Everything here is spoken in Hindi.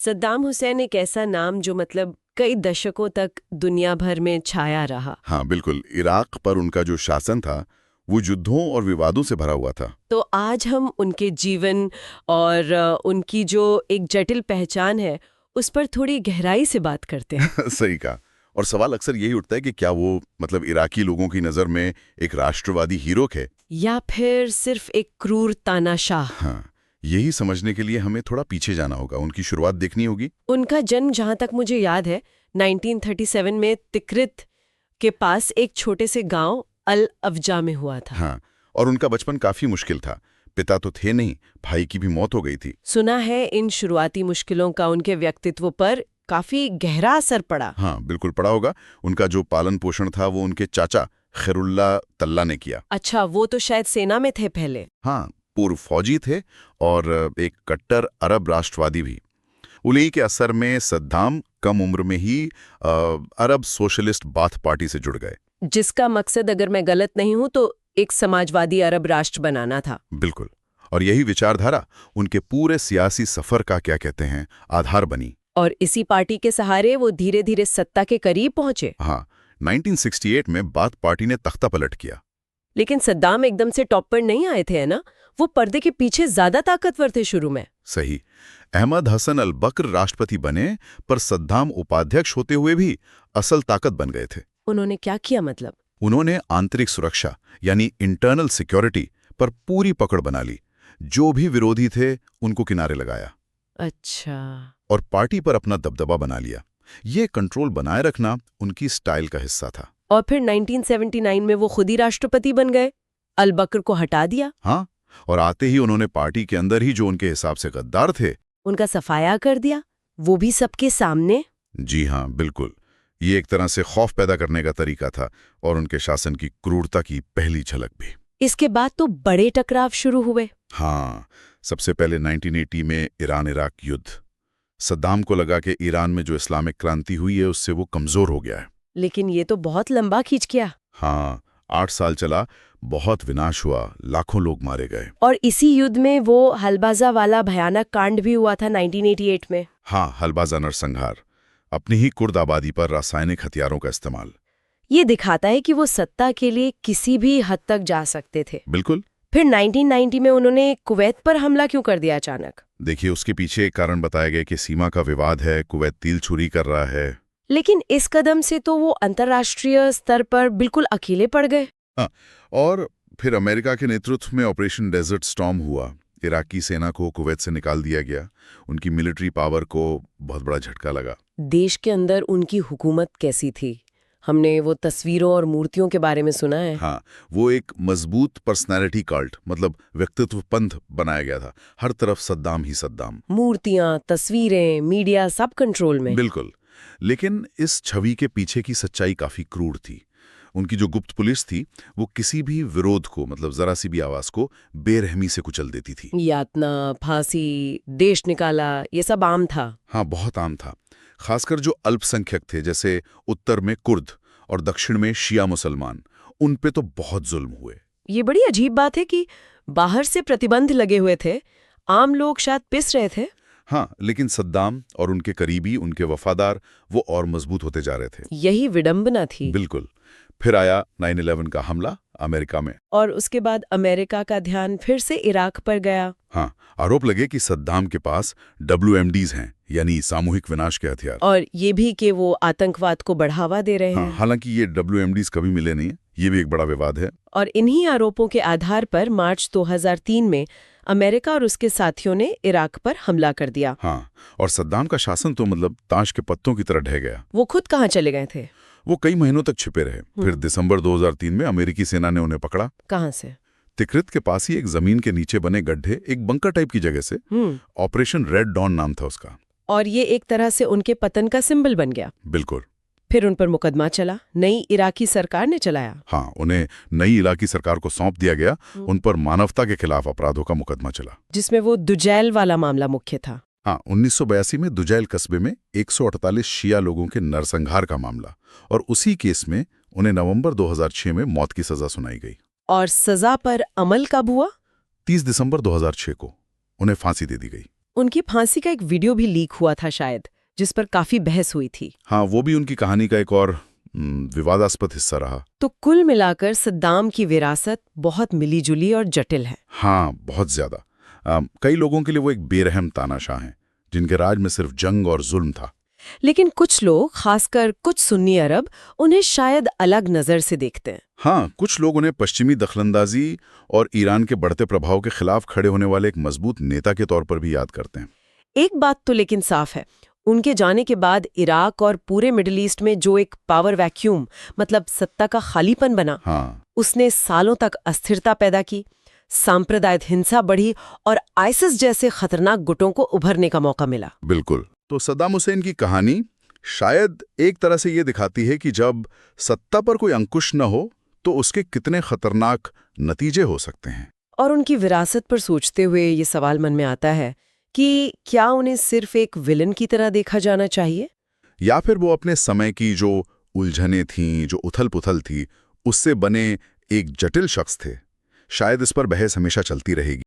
सद्दाम हुसैन एक ऐसा नाम जो मतलब कई दशकों तक दुनिया भर में छाया रहा। हाँ बिल्कुल, इराक पर उनका जो शासन था वो युद्धों और विवादों से भरा हुआ था। तो आज हम उनके जीवन और उनकी जो एक जटिल पहचान है उस पर थोड़ी गहराई से बात करते हैं। सही कहा। और सवाल अक्सर यही उठता है कि क्या वो मतलब इराकी लोगों की नज़र में एक राष्ट्रवादी हीरो थे, या फिर सिर्फ एक क्रूर तानाशाह। हाँ, यही समझने के लिए हमें थोड़ा पीछे जाना होगा, उनकी शुरुआत देखनी होगी। उनका जन्म जहां तक मुझे याद है 1937 में तिक्रित के पास एक छोटे से गांव अल अफजा में हुआ था। हाँ, और उनका बचपन काफी मुश्किल था। पिता तो थे नहीं, भाई की भी मौत हो गई थी। सुना है इन शुरुआती मुश्किलों का उनके व्यक्तित्व पर काफी गहरा असर पड़ा। हाँ बिल्कुल पड़ा होगा। उनका जो पालन पोषण था वो उनके चाचा खैरुल्ला तल्ला ने किया। अच्छा, वो तो शायद सेना में थे पहले। हाँ, पूर्व फौजी थे और एक कट्टर अरब राष्ट्रवादी भी। उन्हीं के असर में सद्दाम कम उम्र में ही अरब सोशलिस्ट बाथ पार्टी से जुड़ गए। जिसका मकसद, अगर मैं गलत नहीं हूं तो, एक समाजवादी अरब राष्ट्र बनाना था। बिल्कुल, और यही विचारधारा उनके पूरे सियासी सफर का क्या कहते हैं आधार बनी। और इसी पार्टी के सहारे वो धीरे धीरे सत्ता के करीब पहुंचे। हाँ, 1968 में बाथ पार्टी ने तख्ता पलट किया। लेकिन सद्दाम एकदम से टॉप पर नहीं आए थे, है ना? वो पर्दे के पीछे ज्यादा ताकतवर थे शुरू में। सही। अहमद हसन अल बकर राष्ट्रपति बने, पर सद्दाम उपाध्यक्ष होते हुए भी असल ताकत बन गए थे। उन्होंने क्या किया मतलब? उन्होंने आंतरिक सुरक्षा यानी इंटरनल सिक्योरिटी पर पूरी पकड़ बना ली। जो भी विरोधी थे उनको किनारे लगाया। अच्छा। और पार्टी पर अपना दबदबा बना लिया। ये कंट्रोल बनाए रखना उनकी स्टाइल का हिस्सा था। और फिर 1979 में वो खुद ही राष्ट्रपति बन गए, अल बकर को हटा दिया। हाँ, और आते ही उन्होंने पार्टी के अंदर ही जो उनके हिसाब से गद्दार थे उनका सफाया कर दिया, वो भी सबके सामने। जी हाँ बिल्कुल, ये एक तरह से खौफ पैदा करने का तरीका था और उनके शासन की क्रूरता की पहली झलक भी। इसके बाद तो बड़े टकराव शुरू हुए। हाँ, सबसे पहले 1980 में ईरान इराक युद्ध। सद्दाम को लगा कि ईरान में जो इस्लामिक क्रांति हुई है उससे वो कमजोर हो गया है। लेकिन ये तो बहुत लंबा खींच गया। हाँ, 8 साल चला, बहुत विनाश हुआ, लाखों लोग मारे गए। और इसी युद्ध में वो हलबाजा वाला भयानक कांड भी हुआ था 1988 में। हाँ, हलबाजा नरसंहार, अपनी ही कुर्द आबादी पर रासायनिक हथियारों का इस्तेमाल। ये दिखाता है कि वो सत्ता के लिए किसी भी हद तक जा सकते थे। बिल्कुल। फिर 1990 में उन्होंने कुवैत पर हमला क्यों कर दिया अचानक? देखिए, उसके पीछे एक कारण बताया गया कि सीमा का विवाद है, कुवैत तिल छुरी कर रहा है। लेकिन इस कदम से तो वो अंतर्राष्ट्रीय स्तर पर बिल्कुल अकेले पड़ गए। हाँ, और फिर अमेरिका के नेतृत्व में ऑपरेशन डेजर्ट स्टॉर्म हुआ। इराकी सेना को कुवैत से निकाल दिया गया। उनकी मिलिट्री पावर को बहुत बड़ा झटका लगा। देश के अंदर उनकी हुकूमत कैसी थी? हमने वो तस्वीरों और मूर्तियों के बारे में सुना है। हाँ, वो एक मजबूत पर्सनैलिटी कल्ट, मतलब व्यक्तित्व पंथ बनाया गया था। हर तरफ सद्दाम ही सद्दाम। मूर्तियां, तस्वीरें, मीडिया सब कंट्रोल में। बिल्कुल। लेकिन इस छवि के पीछे की सच्चाई काफी क्रूर थी। उनकी जो गुप्त पुलिस थी वो किसी भी विरोध को, मतलब जरा सी भी आवाज को बेरहमी से कुचल देती थी। यातना, फांसी, देश निकाला, ये सब आम था। हाँ, बहुत आम था। खासकर जो अल्पसंख्यक थे, जैसे उत्तर में कुर्द और दक्षिण में शिया मुसलमान, उन पे तो बहुत जुल्म हुए। ये बड़ी अजीब बात है कि बाहर से प्रतिबंध लगे हुए थे, आम लोग शायद पिस रहे थे। हाँ, लेकिन सद्दाम और उनके करीबी, उनके वफादार, वो और मजबूत होते जा रहे थे। यही विडंबना थी। बिल्कुल। फिर आया 9/11 का हमला अमेरिका में। और उसके बाद अमेरिका का ध्यान फिर से इराक पर गया। हाँ, आरोप लगे कि सद्दाम के पास WMDs हैं, यानी सामूहिक विनाश के हथियार। और ये भी कि वो आतंकवाद को बढ़ावा दे रहे हैं। हालांकि ये WMDs कभी मिले नहीं, ये भी एक बड़ा विवाद है। और इन्हीं आरोपों के आधार पर मार्च 2003 में अमेरिका और उसके साथियों ने इराक पर हमला कर दिया। हाँ, और सद्दाम का शासन तो मतलब ताश के पत्तों की तरह ढह गया। वो खुद कहाँ चले गए थे? वो कई महीनों तक छिपे रहे। फिर दिसंबर 2003 में अमेरिकी सेना ने उन्हें पकड़ा। कहाँ से? तिक्रित के पास ही एक जमीन के नीचे बने गड्ढे, एक बंकर टाइप की जगह से। ऑपरेशन रेड डॉन नाम था उसका। और ये एक तरह से उनके पतन का सिंबल बन गया। बिल्कुल। फिर उन पर मुकदमा चला, नई इराकी सरकार ने चलाया। हाँ, उन्हें नई इराकी सरकार को सौंप दिया गया। उन पर मानवता के खिलाफ अपराधों का मुकदमा चला, जिसमें वो दुजैल वाला मामला मुख्य था। हाँ, 1982 में दुजैल कस्बे में 148 शिया लोगों के नरसंहार का मामला, और उसी केस में उन्हें नवंबर 2006 में मौत की सजा सुनाई गई। और सजा पर अमल कब हुआ? 30 दिसंबर 2006 को उन्हें फांसी दे दी गई। उनकी फांसी का एक वीडियो भी लीक हुआ था शायद, जिस पर काफी बहस हुई थी। हाँ, वो भी उनकी कहानी का एक और विवादास्पद हिस्सा रहा। तो कुल मिलाकर सद्दाम की विरासत बहुत मिलीजुली और जटिल है। हाँ, बहुत ज्यादा। कई लोगों के लिए वो एक बेरहम तानाशाह हैं, जिनके राज में सिर्फ जंग और जुल्म था। लेकिन कुछ लोग, खासकर कुछ सुन्नी अरब, उन्हें शायद अलग नजर से देखते हैं। हाँ, कुछ लोग उन्हें पश्चिमी दखलंदाजी और ईरान के बढ़ते प्रभाव के खिलाफ खड़े होने वाले एक मजबूत नेता के तौर पर भी याद करते हैं। एक बात तो लेकिन साफ है, उनके जाने के बाद इराक और पूरे मिडिल ईस्ट में जो एक पावर वैक्यूम, मतलब सत्ता का खालीपन बना, हाँ, उसने सालों तक अस्थिरता पैदा की, सांप्रदायिक हिंसा बढ़ी और आइसिस जैसे खतरनाक गुटों को उभरने का मौका मिला। बिल्कुल। तो सद्दाम हुसैन की कहानी शायद एक तरह से ये दिखाती है कि जब सत्ता पर कोई अंकुश न हो तो उसके कितने खतरनाक नतीजे हो सकते हैं। और उनकी विरासत पर सोचते हुए ये सवाल मन में आता है कि क्या उन्हें सिर्फ एक विलन की तरह देखा जाना चाहिए, या फिर वो अपने समय की जो उलझनें थीं, जो उथल-पुथल थी, उससे बने एक जटिल शख्स थे। शायद इस पर बहस हमेशा चलती रहेगी।